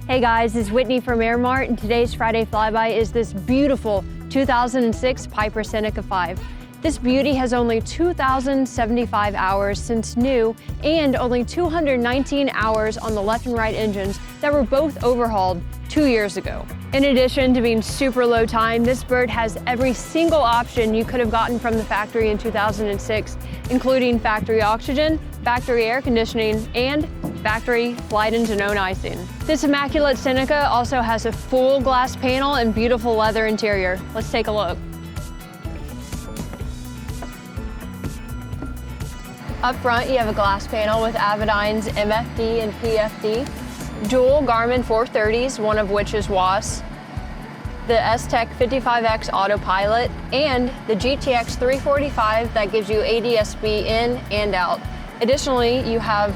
Hey guys, it's Whitney from AirMart, and today's Friday flyby is this beautiful 2006 Piper Seneca V. This beauty has only 2,075 hours since new and only 219 hours on the left and right engines that were both overhauled 2 years ago. In addition to being super low time, this bird has every single option you could have gotten from the factory in 2006, including factory oxygen, factory air conditioning, and factory flight engine own icing. This immaculate Seneca also has a full glass panel and beautiful leather interior. Let's take a look. Up front, you have a glass panel with Aviyne's MFD and PFD, dual Garmin 430s, one of which is WAAS, the S-TEC 55X autopilot, and the GTX 345 that gives you ADS-B in and out. Additionally, you have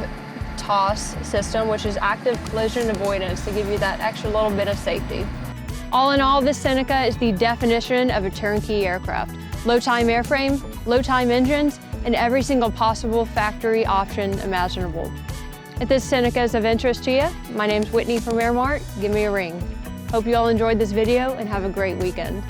TOS system, which is active collision avoidance, to give you that extra little bit of safety. All in all, this Seneca is the definition of a turnkey aircraft. Low-time airframe, low-time engines, and every single possible factory option imaginable. If this Seneca is of interest to you, my name's Whitney from AirMart. Give me a ring. Hope you all enjoyed this video and have a great weekend.